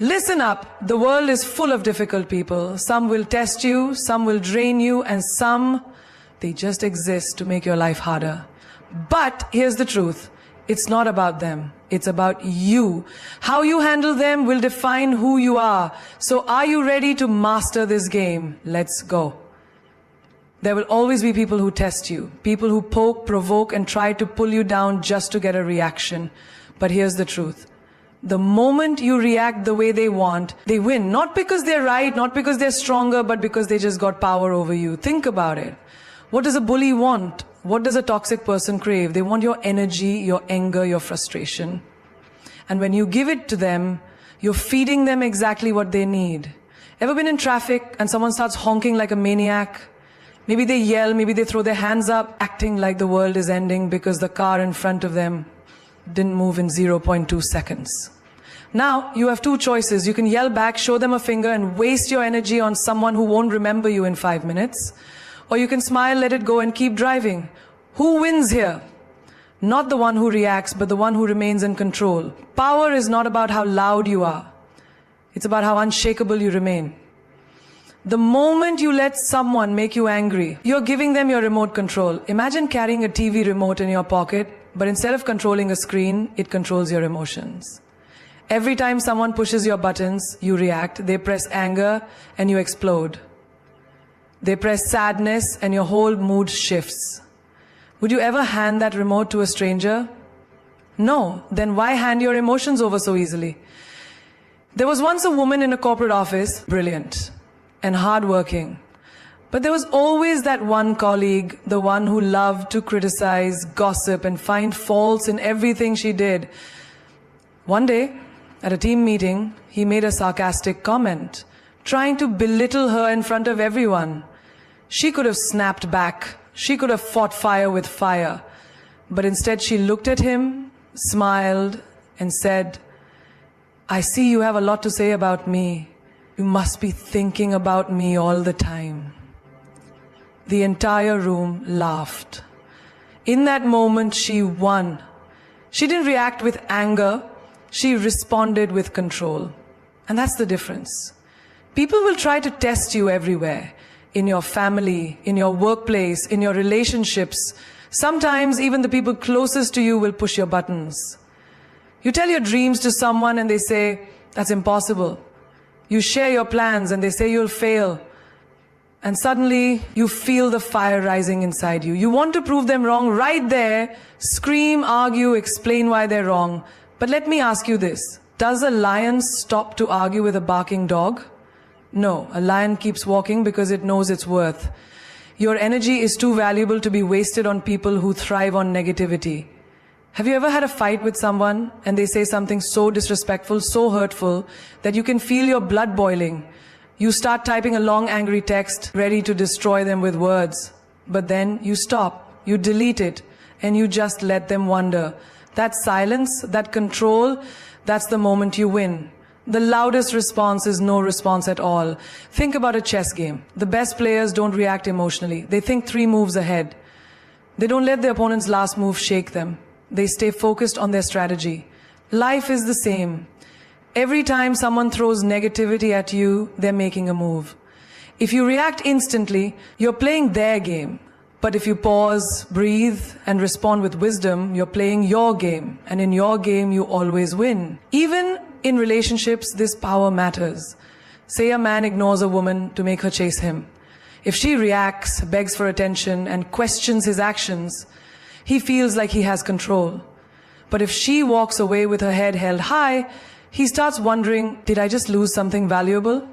Listen up. The world is full of difficult people. Some will test you, some will drain you, and some, they just exist to make your life harder. But here's the truth. It's not about them. It's about you. How you handle them will define who you are. So are you ready to master this game? Let's go. There will always be people who test you. People who poke, provoke, and try to pull you down just to get a reaction. But here's the truth. The moment you react the way they want, they win. Not because they're right, not because they're stronger, but because they just got power over you. Think about it. What does a bully want? What does a toxic person crave? They want your energy, your anger, your frustration. And when you give it to them, you're feeding them exactly what they need. Ever been in traffic and someone starts honking like a maniac? Maybe they yell, maybe they throw their hands up, acting like the world is ending because the car in front of them didn't move in 0.2 seconds. Now, you have two choices. You can yell back, show them a finger, and waste your energy on someone who won't remember you in 5 minutes. Or you can smile, let it go, and keep driving. Who wins here? Not the one who reacts, but the one who remains in control. Power is not about how loud you are. It's about how unshakable you remain. The moment you let someone make you angry, you're giving them your remote control. Imagine carrying a TV remote in your pocket, but instead of controlling a screen, it controls your emotions. Every time someone pushes your buttons, you react. They press anger and you explode. They press sadness and your whole mood shifts. Would you ever hand that remote to a stranger? No. Then why hand your emotions over so easily? There was once a woman in a corporate office, brilliant and hardworking. But there was always that one colleague, the one who loved to criticize, gossip, and find faults in everything she did. One day, at a team meeting, he made a sarcastic comment, trying to belittle her in front of everyone. She could have snapped back. She could have fought fire with fire. But instead she looked at him, smiled, and said, "I see you have a lot to say about me. You must be thinking about me all the time." The entire room laughed. In that moment, she won. She didn't react with anger. She responded with control. And that's the difference. People will try to test you everywhere. In your family, in your workplace, in your relationships. Sometimes even the people closest to you will push your buttons. You tell your dreams to someone and they say, "That's impossible." You share your plans and they say you'll fail. And suddenly you feel the fire rising inside you. You want to prove them wrong right there. Scream, argue, explain why they're wrong. But let me ask you this. Does a lion stop to argue with a barking dog? No, a lion keeps walking because it knows its worth. Your energy is too valuable to be wasted on people who thrive on negativity. Have you ever had a fight with someone and they say something so disrespectful, so hurtful, that you can feel your blood boiling? You start typing a long angry text, ready to destroy them with words. But then you stop, you delete it, and you just let them wonder. That silence, that control, that's the moment you win. The loudest response is no response at all. Think about a chess game. The best players don't react emotionally. They think 3 moves ahead. They don't let their opponent's last move shake them. They stay focused on their strategy. Life is the same. Every time someone throws negativity at you, they're making a move. If you react instantly, you're playing their game. But if you pause, breathe, and respond with wisdom, you're playing your game. And in your game, you always win. Even in relationships, this power matters. Say a man ignores a woman to make her chase him. If she reacts, begs for attention, and questions his actions, he feels like he has control. But if she walks away with her head held high, he starts wondering, did I just lose something valuable?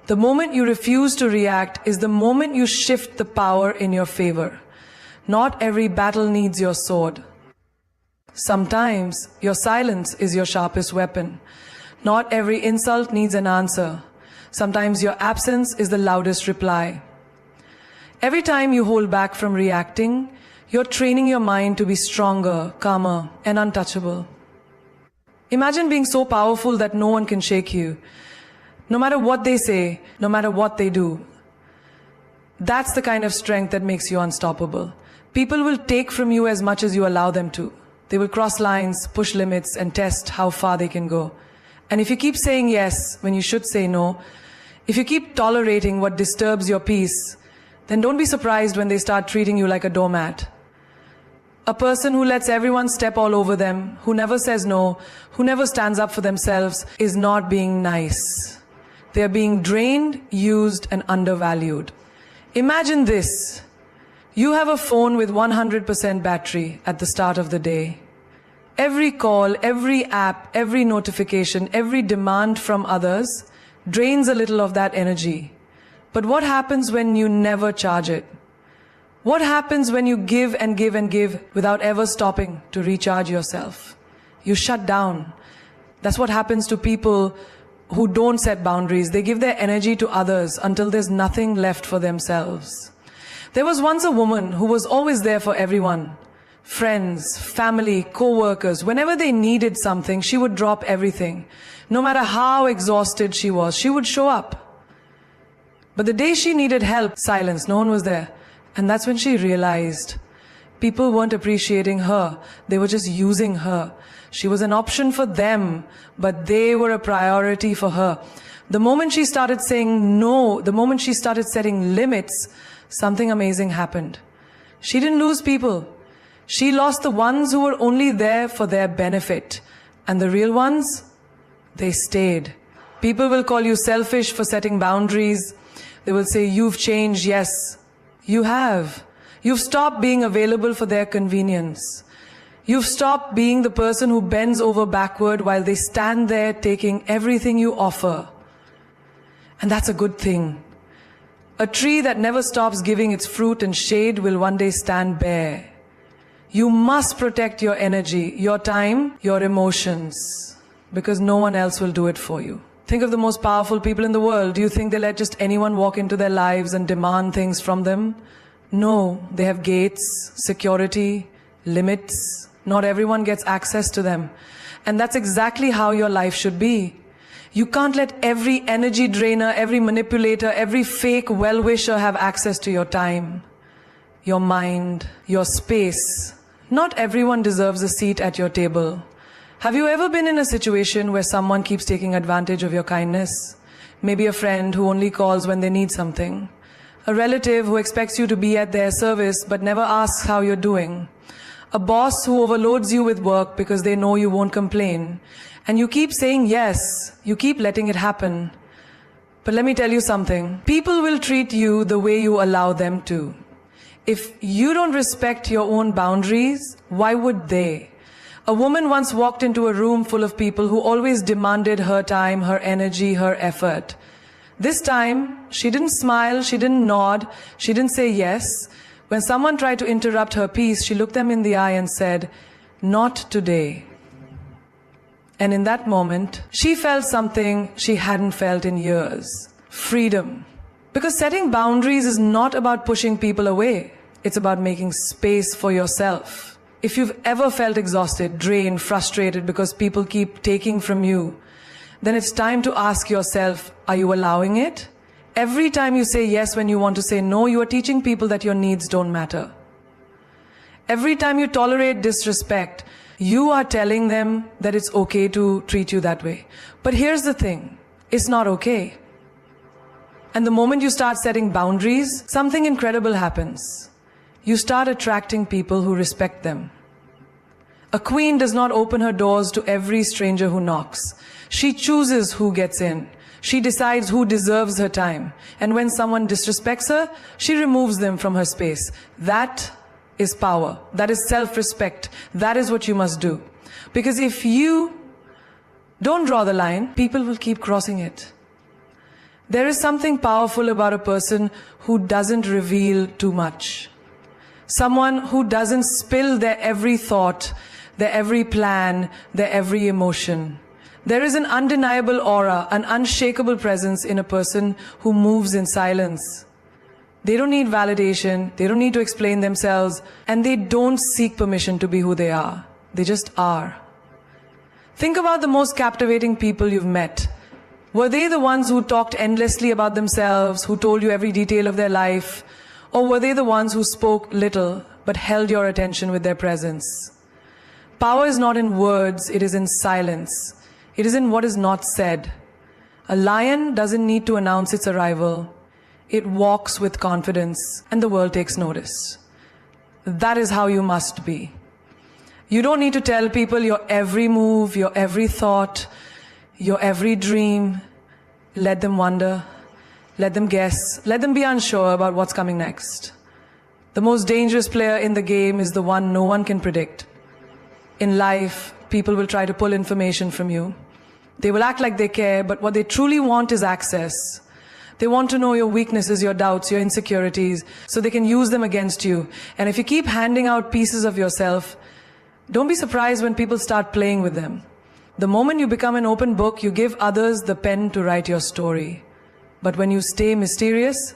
The moment you refuse to react is the moment you shift the power in your favor. Not every battle needs your sword. Sometimes your silence is your sharpest weapon. Not every insult needs an answer. Sometimes your absence is the loudest reply. Every time you hold back from reacting, you're training your mind to be stronger, calmer, and untouchable. Imagine being so powerful that no one can shake you. No matter what they say, no matter what they do. That's the kind of strength that makes you unstoppable. People will take from you as much as you allow them to. They will cross lines, push limits, and test how far they can go. And if you keep saying yes when you should say no, if you keep tolerating what disturbs your peace, then don't be surprised when they start treating you like a doormat. A person who lets everyone step all over them, who never says no, who never stands up for themselves, is not being nice. They are being drained, used, and undervalued. Imagine this. You have a phone with 100% battery at the start of the day. Every call, every app, every notification, every demand from others drains a little of that energy. But what happens when you never charge it? What happens when you give and give and give without ever stopping to recharge yourself? You shut down. That's what happens to people who don't set boundaries. They give their energy to others until there's nothing left for themselves. There was once a woman who was always there for everyone. Friends, family, co-workers. Whenever they needed something, she would drop everything. No matter how exhausted she was, she would show up. But the day she needed help, silence, no one was there. And that's when she realized people weren't appreciating her. They were just using her. She was an option for them, but they were a priority for her. The moment she started saying no, the moment she started setting limits, something amazing happened. She didn't lose people. She lost the ones who were only there for their benefit. And the real ones, they stayed. People will call you selfish for setting boundaries. They will say, you've changed. Yes, you have. You've stopped being available for their convenience. You've stopped being the person who bends over backward while they stand there taking everything you offer. And that's a good thing. A tree that never stops giving its fruit and shade will one day stand bare. You must protect your energy, your time, your emotions, because no one else will do it for you. Think of the most powerful people in the world. Do you think they let just anyone walk into their lives and demand things from them? No, they have gates, security, limits. Not everyone gets access to them. And that's exactly how your life should be. You can't let every energy drainer, every manipulator, every fake well-wisher have access to your time, your mind, your space. Not everyone deserves a seat at your table. Have you ever been in a situation where someone keeps taking advantage of your kindness? Maybe a friend who only calls when they need something. A relative who expects you to be at their service but never asks how you're doing. A boss who overloads you with work because they know you won't complain. And you keep saying yes, you keep letting it happen. But let me tell you something. People will treat you the way you allow them to. If you don't respect your own boundaries, why would they? A woman once walked into a room full of people who always demanded her time, her energy, her effort. This time, she didn't smile, she didn't nod, she didn't say yes. When someone tried to interrupt her peace, she looked them in the eye and said, "Not today." And in that moment, she felt something she hadn't felt in years. Freedom. Because setting boundaries is not about pushing people away. It's about making space for yourself. If you've ever felt exhausted, drained, frustrated because people keep taking from you, then it's time to ask yourself, are you allowing it? Every time you say yes when you want to say no, you are teaching people that your needs don't matter. Every time you tolerate disrespect, you are telling them that it's okay to treat you that way. But here's the thing, it's not okay. And the moment you start setting boundaries, something incredible happens. You start attracting people who respect them. A queen does not open her doors to every stranger who knocks. She chooses who gets in. She decides who deserves her time. And when someone disrespects her, she removes them from her space. That is power. That is self-respect. That is what you must do. Because if you don't draw the line, people will keep crossing it. There is something powerful about a person who doesn't reveal too much. Someone who doesn't spill their every thought, their every plan, their every emotion. There is an undeniable aura, an unshakable presence in a person who moves in silence. They don't need validation, they don't need to explain themselves, and they don't seek permission to be who they are. They just are. Think about the most captivating people you've met. Were they the ones who talked endlessly about themselves, who told you every detail of their life? Or were they the ones who spoke little, but held your attention with their presence? Power is not in words, it is in silence. It is in what is not said. A lion doesn't need to announce its arrival. It walks with confidence, and the world takes notice. That is how you must be. You don't need to tell people your every move, your every thought, your every dream. Let them wonder. Let them guess. Let them be unsure about what's coming next. The most dangerous player in the game is the one no one can predict. In life, people will try to pull information from you. They will act like they care, but what they truly want is access. They want to know your weaknesses, your doubts, your insecurities, so they can use them against you. And if you keep handing out pieces of yourself, don't be surprised when people start playing with them. The moment you become an open book, you give others the pen to write your story. But when you stay mysterious,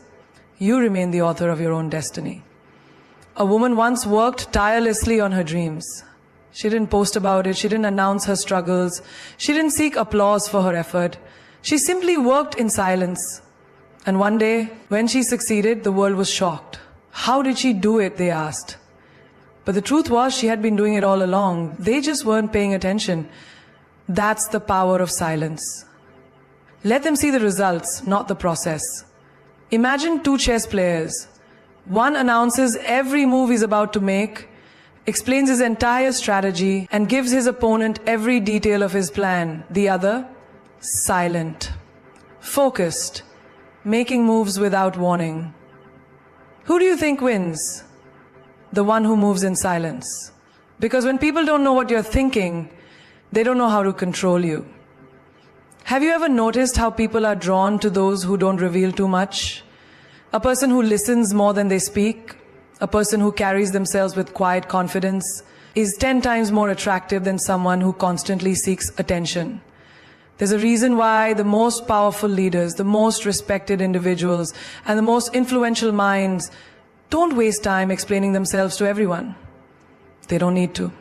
you remain the author of your own destiny. A woman once worked tirelessly on her dreams. She didn't post about it. She didn't announce her struggles. She didn't seek applause for her effort. She simply worked in silence. And one day, when she succeeded, the world was shocked. How did she do it, they asked. But the truth was, she had been doing it all along. They just weren't paying attention. That's the power of silence. Let them see the results, not the process. Imagine two chess players. One announces every move he's about to make, explains his entire strategy, and gives his opponent every detail of his plan. The other, silent, focused, making moves without warning. Who do you think wins? The one who moves in silence. Because when people don't know what you're thinking, they don't know how to control you. Have you ever noticed how people are drawn to those who don't reveal too much? A person who listens more than they speak, a person who carries themselves with quiet confidence, is 10 times more attractive than someone who constantly seeks attention. There's a reason why the most powerful leaders, the most respected individuals, and the most influential minds don't waste time explaining themselves to everyone. They don't need to.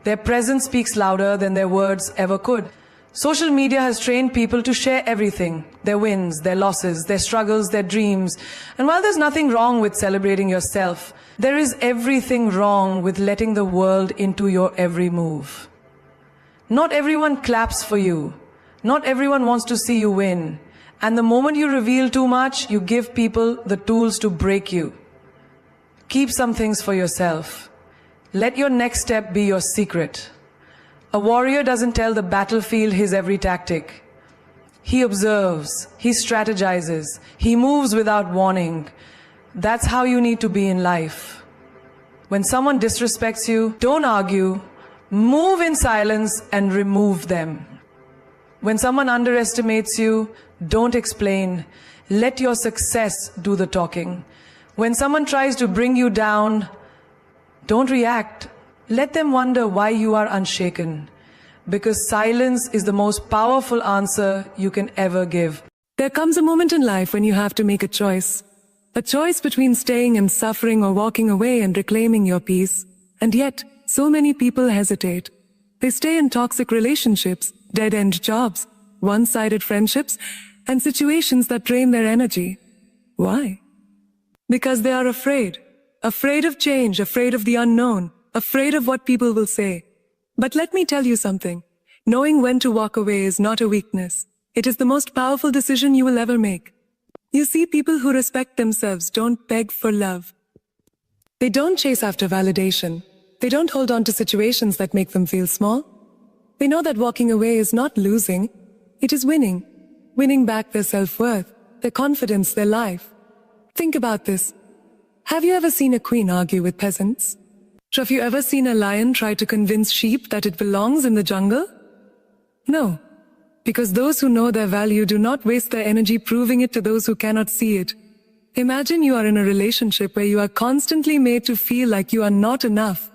Their presence speaks louder than their words ever could. Social media has trained people to share everything, their wins, their losses, their struggles, their dreams. And while there's nothing wrong with celebrating yourself, there is everything wrong with letting the world into your every move. Not everyone claps for you. Not everyone wants to see you win. And the moment you reveal too much, you give people the tools to break you. Keep some things for yourself. Let your next step be your secret. A warrior doesn't tell the battlefield his every tactic. He observes, he strategizes, he moves without warning. That's how you need to be in life. When someone disrespects you, don't argue, move in silence and remove them. When someone underestimates you, don't explain. Let your success do the talking. When someone tries to bring you down, don't react. Let them wonder why you are unshaken. Because silence is the most powerful answer you can ever give. There comes a moment in life when you have to make a choice. A choice between staying in suffering or walking away and reclaiming your peace. And yet, so many people hesitate. They stay in toxic relationships, dead-end jobs, one-sided friendships, and situations that drain their energy. Why? Because they are afraid. Afraid of change, afraid of the unknown, afraid of what people will say. But let me tell you something. Knowing when to walk away is not a weakness. It is the most powerful decision you will ever make. You see, people who respect themselves don't beg for love. They don't chase after validation. They don't hold on to situations that make them feel small. They know that walking away is not losing. It is winning. Winning back their self-worth, their confidence, their life. Think about this. Have you ever seen a queen argue with peasants? Have you ever seen a lion try to convince sheep that it belongs in the jungle? No. Because those who know their value do not waste their energy proving it to those who cannot see it. Imagine you are in a relationship where you are constantly made to feel like you are not enough.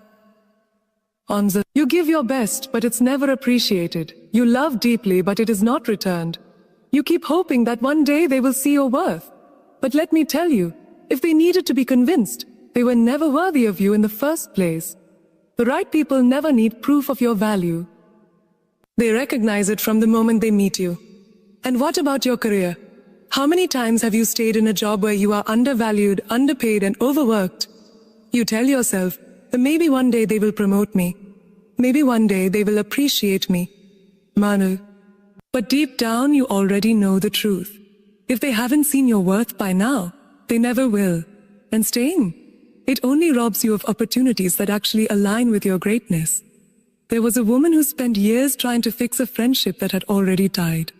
You give your best, but it's never appreciated. You love deeply, but it is not returned. You keep hoping that one day they will see your worth. But let me tell you, if they needed to be convinced, they were never worthy of you in the first place. The right people never need proof of your value. They recognize it from the moment they meet you. And what about your career? How many times have you stayed in a job where you are undervalued, underpaid, and overworked? You tell yourself that maybe one day they will promote me. Maybe one day they will appreciate me. Manu, But deep down, you already know the truth. If they haven't seen your worth by now, they never will. And staying, it only robs you of opportunities that actually align with your greatness. There was a woman who spent years trying to fix a friendship that had already died.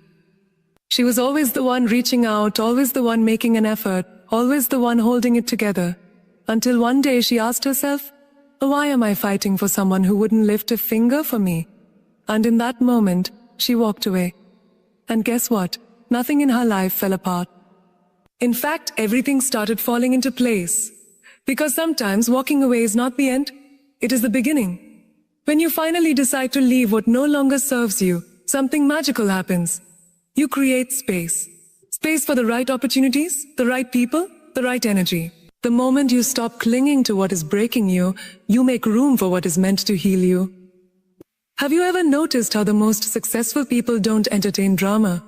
She was always the one reaching out, always the one making an effort, always the one holding it together. Until one day she asked herself, why am I fighting for someone who wouldn't lift a finger for me? And in that moment, she walked away. And guess what? Nothing in her life fell apart. In fact, everything started falling into place. Because sometimes walking away is not the end, it is the beginning. When you finally decide to leave what no longer serves you, something magical happens. You create space. Space for the right opportunities, the right people, the right energy. The moment you stop clinging to what is breaking you, you make room for what is meant to heal you. Have you ever noticed how the most successful people don't entertain drama?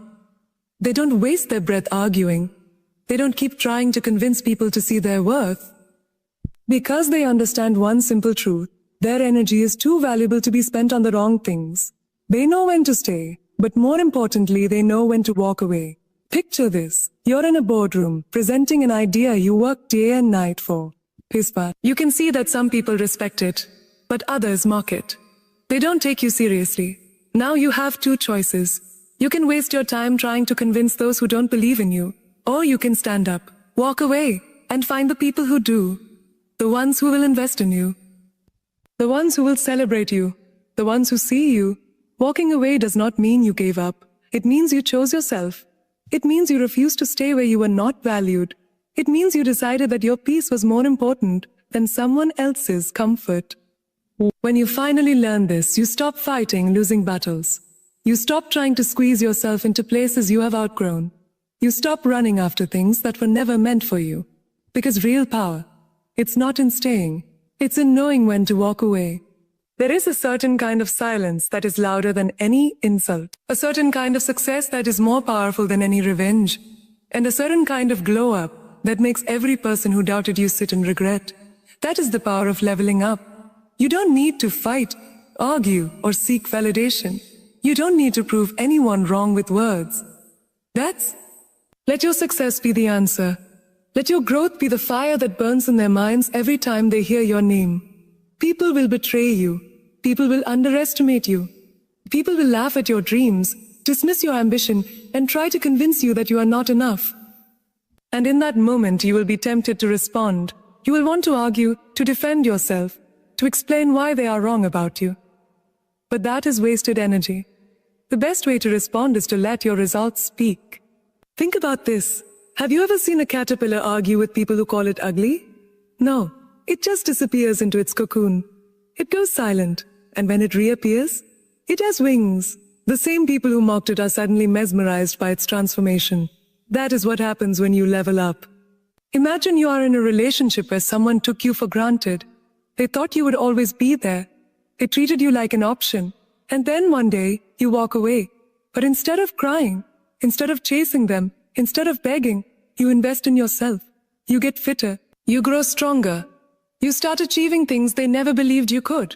They don't waste their breath arguing. They don't keep trying to convince people to see their worth. Because they understand one simple truth. Their energy is too valuable to be spent on the wrong things. They know when to stay, but more importantly, they know when to walk away. Picture this. You're in a boardroom, presenting an idea you work day and night for. You can see that some people respect it, but others mock it. They don't take you seriously. Now you have two choices. You can waste your time trying to convince those who don't believe in you, or you can stand up, walk away, and find the people who do. The ones who will invest in you. The ones who will celebrate you. The ones who see you. Walking away does not mean you gave up. It means you chose yourself. It means you refused to stay where you were not valued. It means you decided that your peace was more important than someone else's comfort. When you finally learn this, you stop fighting losing battles. You stop trying to squeeze yourself into places you have outgrown. You stop running after things that were never meant for you. Because real power, it's not in staying. It's in knowing when to walk away. There is a certain kind of silence that is louder than any insult. A certain kind of success that is more powerful than any revenge. And a certain kind of glow up that makes every person who doubted you sit in regret. That is the power of leveling up. You don't need to fight, argue, or seek validation. You don't need to prove anyone wrong with words. Let your success be the answer. Let your growth be the fire that burns in their minds every time they hear your name. People will betray you. People will underestimate you. People will laugh at your dreams, dismiss your ambition, and try to convince you that you are not enough. And in that moment, you will be tempted to respond. You will want to argue, to defend yourself, to explain why they are wrong about you. But that is wasted energy. The best way to respond is to let your results speak. Think about this. Have you ever seen a caterpillar argue with people who call it ugly? No, it just disappears into its cocoon. It goes silent, and when it reappears, it has wings. The same people who mocked it are suddenly mesmerized by its transformation. That is what happens when you level up. Imagine you are in a relationship where someone took you for granted. They thought you would always be there. They treated you like an option. And then one day, you walk away. But instead of crying, instead of chasing them, instead of begging, you invest in yourself. You get fitter. You grow stronger. You start achieving things they never believed you could.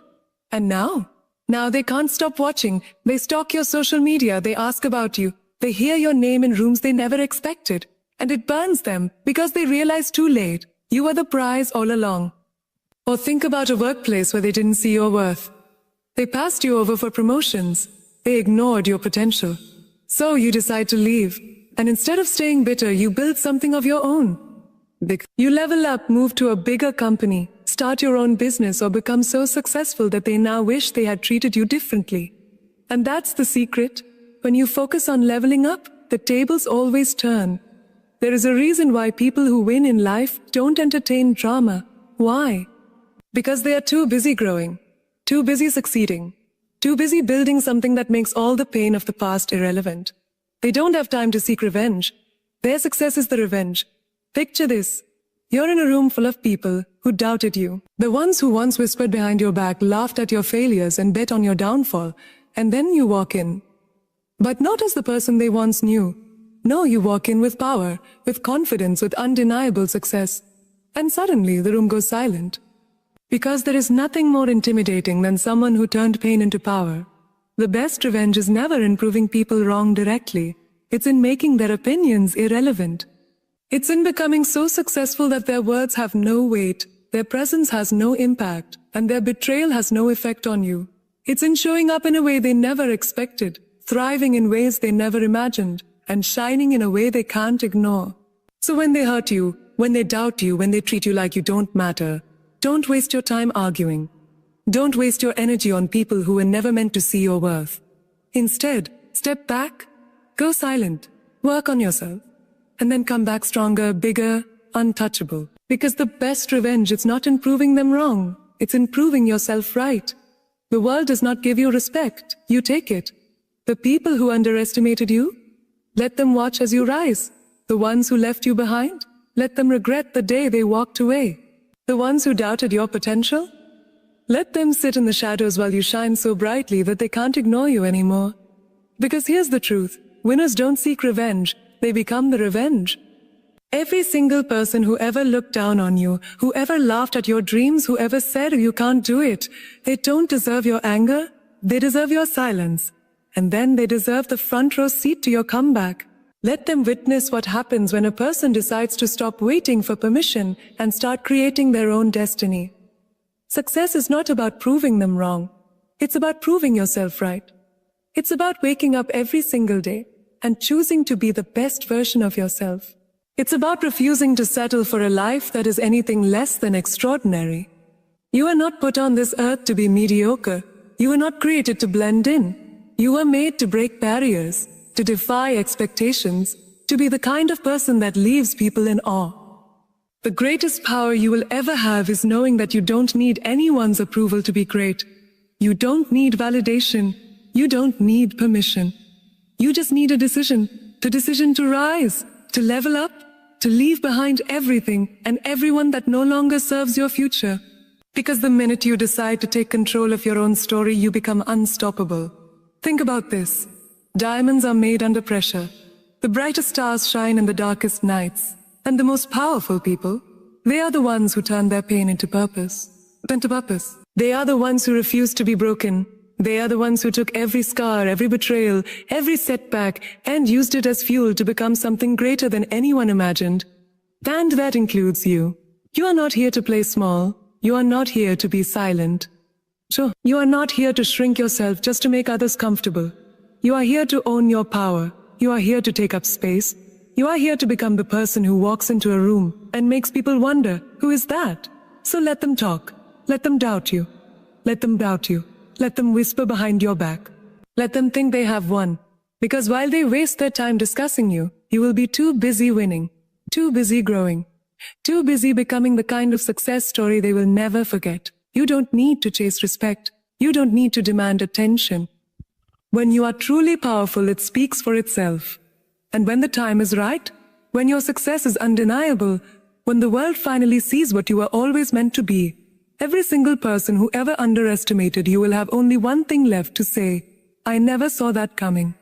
And now they can't stop watching. They stalk your social media. They ask about you. They hear your name in rooms they never expected. And it burns them because they realize too late. You were the prize all along. Or think about a workplace where they didn't see your worth. They passed you over for promotions. They ignored your potential. So you decide to leave. And instead of staying bitter, you build something of your own. You level up, move to a bigger company, start your own business, or become so successful that they now wish they had treated you differently. And that's the secret. When you focus on leveling up, the tables always turn. There is a reason why people who win in life don't entertain drama. Why? Because they are too busy growing, too busy succeeding, too busy building something that makes all the pain of the past irrelevant. They don't have time to seek revenge. Their success is the revenge. Picture this. You're in a room full of people who doubted you. The ones who once whispered behind your back, laughed at your failures, and bet on your downfall. And then you walk in. But not as the person they once knew. No, you walk in with power, with confidence, with undeniable success. And suddenly the room goes silent. Because there is nothing more intimidating than someone who turned pain into power. The best revenge is never in proving people wrong directly. It's in making their opinions irrelevant. It's in becoming so successful that their words have no weight, their presence has no impact, and their betrayal has no effect on you. It's in showing up in a way they never expected, thriving in ways they never imagined, and shining in a way they can't ignore. So when they hurt you, when they doubt you, when they treat you like you don't matter, don't waste your time arguing. Don't waste your energy on people who were never meant to see your worth. Instead, step back, go silent, work on yourself, and then come back stronger, bigger, untouchable. Because the best revenge is not in proving them wrong, it's in proving yourself right. The world does not give you respect, you take it. The people who underestimated you, let them watch as you rise. The ones who left you behind, let them regret the day they walked away. The ones who doubted your potential, let them sit in the shadows while you shine so brightly that they can't ignore you anymore. Because here's the truth, winners don't seek revenge, they become the revenge. Every single person who ever looked down on you, who ever laughed at your dreams, who ever said you can't do it, they don't deserve your anger, they deserve your silence. And then they deserve the front row seat to your comeback. Let them witness what happens when a person decides to stop waiting for permission and start creating their own destiny. Success is not about proving them wrong. It's about proving yourself right. It's about waking up every single day and choosing to be the best version of yourself. It's about refusing to settle for a life that is anything less than extraordinary. You are not put on this earth to be mediocre. You were not created to blend in. You were made to break barriers, to defy expectations, to be the kind of person that leaves people in awe. The greatest power you will ever have is knowing that you don't need anyone's approval to be great. You don't need validation. You don't need permission. You just need a decision to rise, to level up, to leave behind everything and everyone that no longer serves your future. Because the minute you decide to take control of your own story, you become unstoppable. Think about this. Diamonds are made under pressure. The brightest stars shine in the darkest nights. And the most powerful people, they are the ones who turn their pain into purpose. They are the ones who refuse to be broken. They are the ones who took every scar, every betrayal, every setback, and used it as fuel to become something greater than anyone imagined. And that includes you. You are not here to play small. You are not here to be silent. Sure, you are not here to shrink yourself just to make others comfortable. You are here to own your power. You are here to take up space. You are here to become the person who walks into a room and makes people wonder, who is that? So let them talk. Let them doubt you. Let them doubt you. Let them whisper behind your back. Let them think they have won. Because while they waste their time discussing you, you will be too busy winning, too busy growing, too busy becoming the kind of success story they will never forget. You don't need to chase respect. You don't need to demand attention. When you are truly powerful, it speaks for itself. And when the time is right, when your success is undeniable, when the world finally sees what you were always meant to be, every single person who ever underestimated you will have only one thing left to say: I never saw that coming.